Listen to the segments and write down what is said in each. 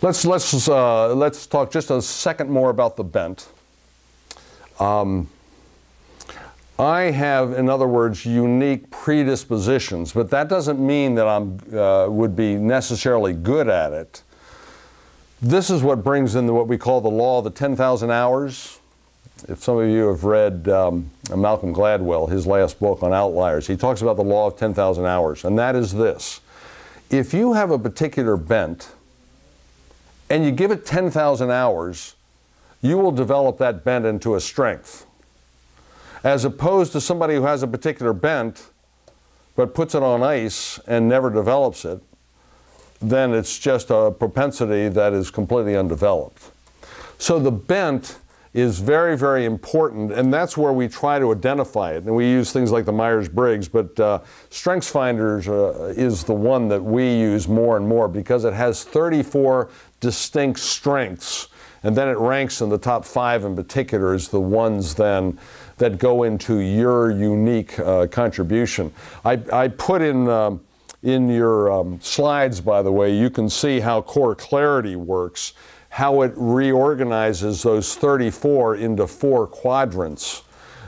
Let's talk just a second more about the bent. I have, in other words, unique predispositions, but that doesn't mean that I would be necessarily good at it. This is what brings in what we call the law of the 10,000 hours. If some of you have read Malcolm Gladwell, his last book on outliers, he talks about the law of 10,000 hours, and that is this. If you have a particular bent and you give it 10,000 hours, you will develop that bent into a strength. As opposed to somebody who has a particular bent but puts it on ice and never develops it, then it's just a propensity that is completely undeveloped. So the bent is very, very important, and that's where we try to identify it. And we use things like the Myers-Briggs, but StrengthsFinders is the one that we use more and more because it has 34 distinct strengths, and then it ranks in the top 5 in particular as the ones then that go into your unique contribution. I put in your slides, by the way, you can see how Core Clarity works, how it reorganizes those 34 into 4 quadrants.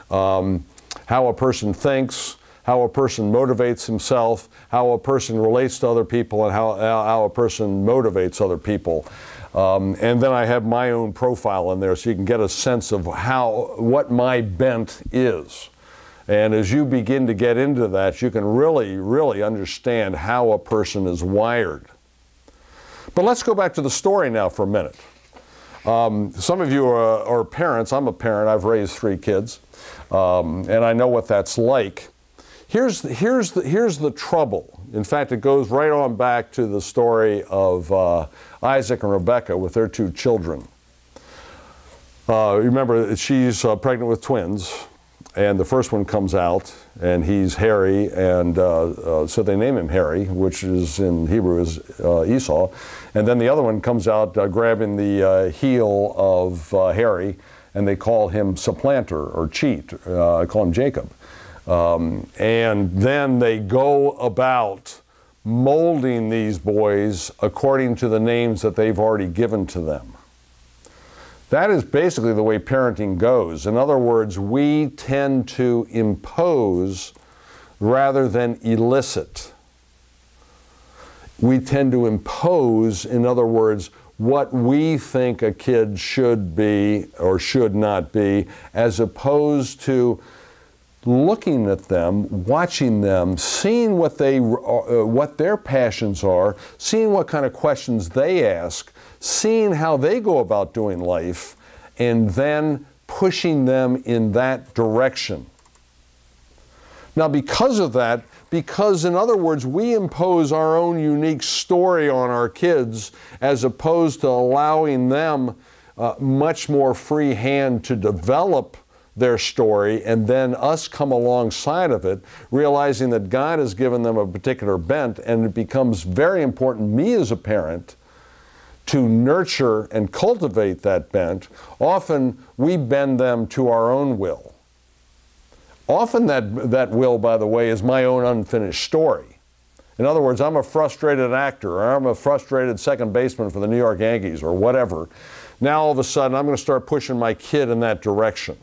How a person thinks, how a person motivates himself, how a person relates to other people, and how a person motivates other people. And then I have my own profile in there so you can get a sense of what my bent is. And as you begin to get into that, you can really, really understand how a person is wired. But let's go back to the story now for a minute. Some of you are parents. I'm a parent. I've raised 3 kids. And I know what that's like. Here's the trouble. In fact, it goes right on back to the story of Isaac and Rebecca with their 2 children. Remember, she's pregnant with twins, and the first one comes out, and he's hairy, and so they name him Harry, which is in Hebrew is Esau. And then the other one comes out grabbing the heel of Harry, and they call him supplanter or cheat. I call him Jacob. And then they go about molding these boys according to the names that they've already given to them. That is basically the way parenting goes. In other words, we tend to impose rather than elicit. We tend to impose, in other words, what we think a kid should be or should not be, as opposed to looking at them, watching them, seeing what their passions are, seeing what kind of questions they ask, seeing how they go about doing life, and then pushing them in that direction. Now, because of that, because in other words, we impose our own unique story on our kids as opposed to allowing them much more free hand to develop their story, and then us come alongside of it, realizing that God has given them a particular bent, and it becomes very important, me as a parent, to nurture and cultivate that bent. Often we bend them to our own will. Often that will, by the way, is my own unfinished story. In other words, I'm a frustrated actor, or I'm a frustrated second baseman for the New York Yankees, or whatever. Now all of a sudden I'm going to start pushing my kid in that direction.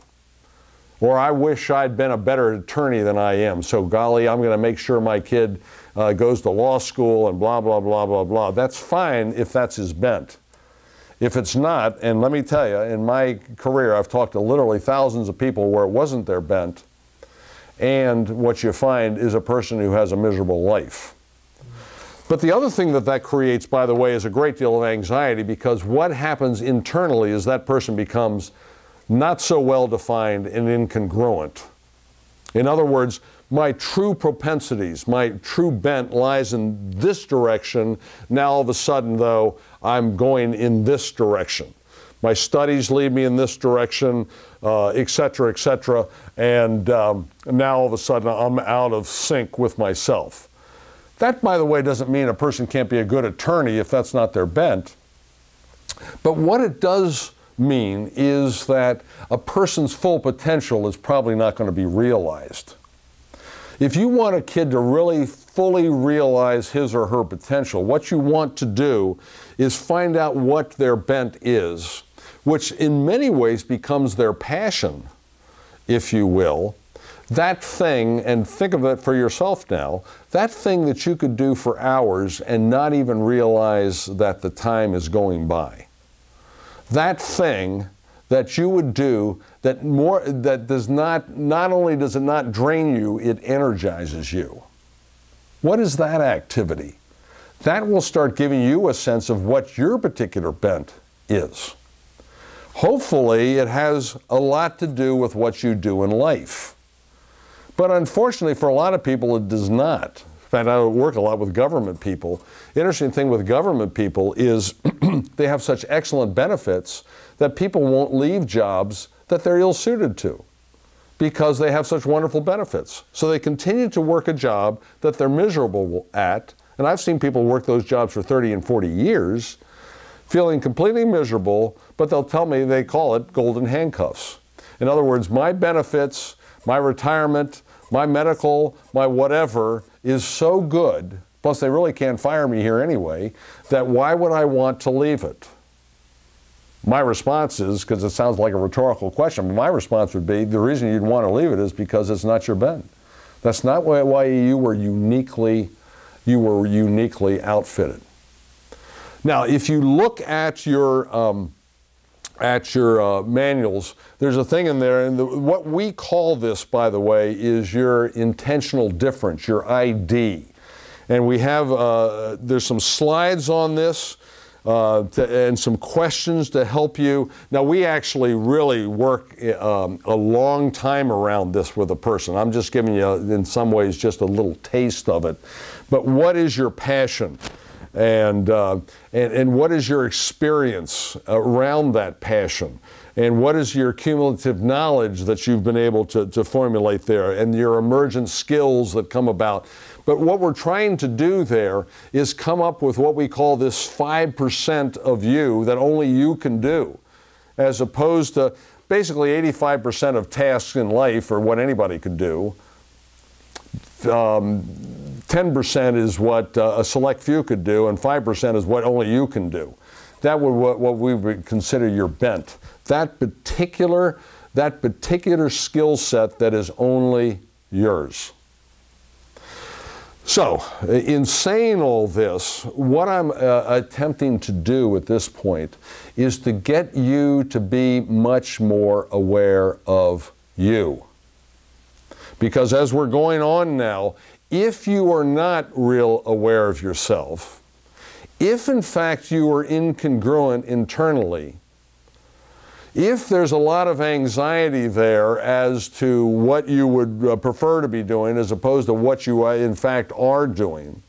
Or I wish I'd been a better attorney than I am, so golly, I'm going to make sure my kid goes to law school and blah, blah, blah, blah, blah. That's fine if that's his bent. If it's not, and let me tell you, in my career, I've talked to literally thousands of people where it wasn't their bent, and what you find is a person who has a miserable life. But the other thing that creates, by the way, is a great deal of anxiety, because what happens internally is that person becomes not so well defined and incongruent. In other words, my true propensities, my true bent lies in this direction. Now all of a sudden, though, I'm going in this direction. My studies lead me in this direction, et cetera, and now all of a sudden I'm out of sync with myself. That, by the way, doesn't mean a person can't be a good attorney if that's not their bent. But what it does mean is that a person's full potential is probably not going to be realized. If you want a kid to really fully realize his or her potential. What you want to do is find out what their bent is, which in many ways becomes their passion, if you will. That thing, and think of it for yourself now, that thing that you could do for hours and not even realize that the time is going by. That thing that you would do that does not only does it not drain you, it energizes you. What is that activity? That will start giving you a sense of what your particular bent is. Hopefully, it has a lot to do with what you do in life. But unfortunately, for a lot of people, it does not. In fact, I work a lot with government people. The interesting thing with government people is they have such excellent benefits that people won't leave jobs that they're ill-suited to because they have such wonderful benefits. So they continue to work a job that they're miserable at, and I've seen people work those jobs for 30 and 40 years, feeling completely miserable, but they'll tell me they call it golden handcuffs. In other words, my benefits, my retirement, my medical, my whatever is so good, plus they really can't fire me here anyway, that why would I want to leave it? My response is, because it sounds like a rhetorical question, but my response would be, the reason you'd want to leave it is because it's not your bent. That's not why you were uniquely outfitted. Now, if you look at your manuals, there's a thing in there, and what we call this, by the way, is your intentional difference, your ID. And we have, there's some slides on this and some questions to help you. Now, we actually really work a long time around this with a person. I'm just giving you, in some ways, just a little taste of it. But what is your passion? And what is your experience around that passion? And what is your cumulative knowledge that you've been able to formulate there, and your emergent skills that come about? But what we're trying to do there is come up with what we call this 5% of you that only you can do, as opposed to basically 85% of tasks in life are what anybody could do. 10% is what a select few could do, and 5% is what only you can do. That would what we would consider your bent. That particular skill set that is only yours. So, in saying all this, what I'm attempting to do at this point is to get you to be much more aware of you. Because as we're going on now, if you are not real aware of yourself, if in fact you are incongruent internally, if there's a lot of anxiety there as to what you would prefer to be doing as opposed to what you in fact are doing,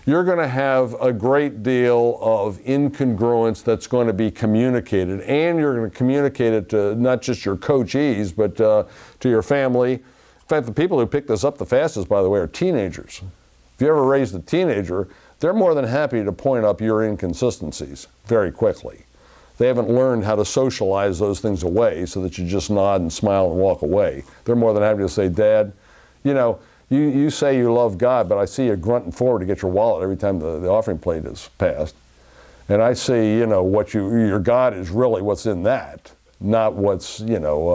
you're going to have a great deal of incongruence that's going to be communicated, and you're going to communicate it to not just your coachees, but to your family. In fact, the people who pick this up the fastest, by the way, are teenagers. If you ever raised a teenager, they're more than happy to point up your inconsistencies very quickly. They haven't learned how to socialize those things away so that you just nod and smile and walk away. They're more than happy to say, Dad, you know, you say you love God, but I see you grunting forward to get your wallet every time the offering plate is passed. And I see, you know, what your God is really what's in that, not what's, you know,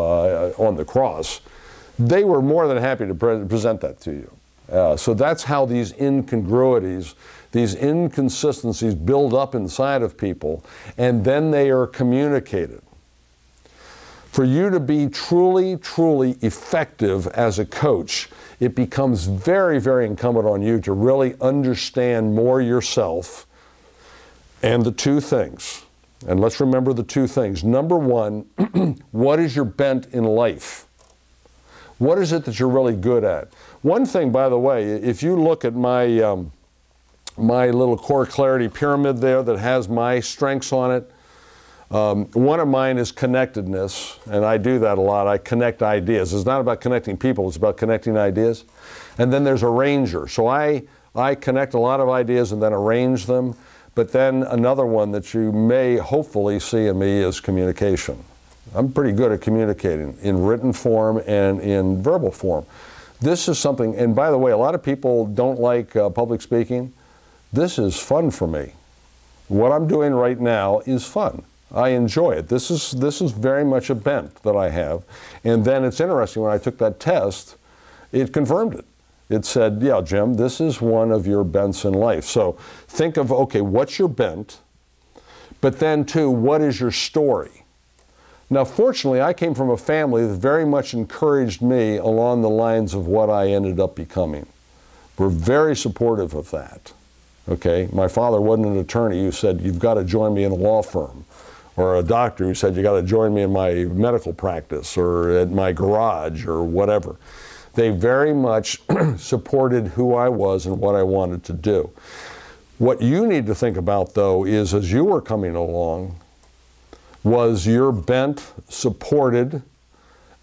on the cross. They were more than happy to present that to you. So that's how these incongruities, these inconsistencies build up inside of people, and then they are communicated. For you to be truly, truly effective as a coach, it becomes very, very incumbent on you to really understand more yourself and the two things. And let's remember the two things. Number one, what is your bent in life? What is it that you're really good at? One thing, by the way, if you look at my my little core clarity pyramid there that has my strengths on it, one of mine is connectedness, and I do that a lot. I connect ideas. It's not about connecting people, it's about connecting ideas. And then there's arranger. So I connect a lot of ideas and then arrange them. But then another one that you may hopefully see in me is communication. I'm pretty good at communicating in written form and in verbal form. This is something, and by the way, a lot of people don't like public speaking. This is fun for me. What I'm doing right now is fun. I enjoy it. This is very much a bent that I have. And then it's interesting, when I took that test, it confirmed it. It said, yeah, Jim, this is one of your bents in life. So think of, okay, what's your bent? But then too, what is your story? Now, fortunately, I came from a family that very much encouraged me along the lines of what I ended up becoming. We're very supportive of that. Okay, my father wasn't an attorney who said, you've got to join me in a law firm, or a doctor who said, you got to join me in my medical practice or at my garage or whatever. They very much supported who I was and what I wanted to do. What you need to think about, though, is as you were coming along, was your bent supported,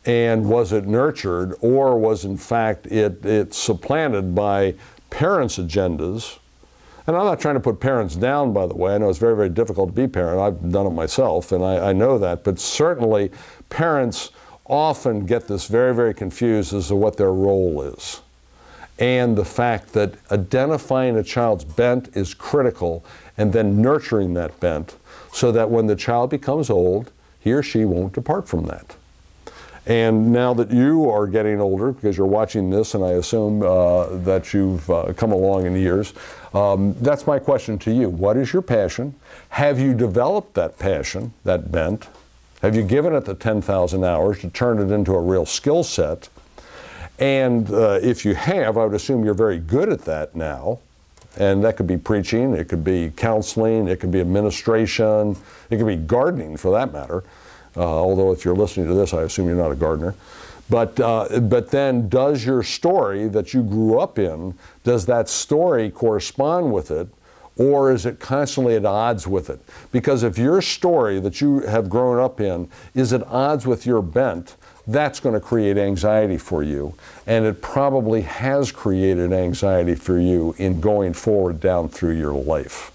and was it nurtured, or was in fact it supplanted by parents' agendas? And I'm not trying to put parents down, by the way. I know it's very, very difficult to be a parent. I've done it myself, and I know that. But certainly, parents often get this very, very confused as to what their role is. And the fact that identifying a child's bent is critical, and then nurturing that bent so that when the child becomes old, he or she won't depart from that. And now that you are getting older, because you're watching this, and I assume that you've come along in years, that's my question to you. What is your passion? Have you developed that passion, that bent? Have you given it the 10,000 hours to turn it into a real skill set? And if you have, I would assume you're very good at that now. And that could be preaching, it could be counseling, it could be administration, it could be gardening for that matter. Although if you're listening to this, I assume you're not a gardener. But then does your story that you grew up in, does that story correspond with it? Or is it constantly at odds with it? Because if your story that you have grown up in is at odds with your bent, that's going to create anxiety for you. And it probably has created anxiety for you in going forward down through your life.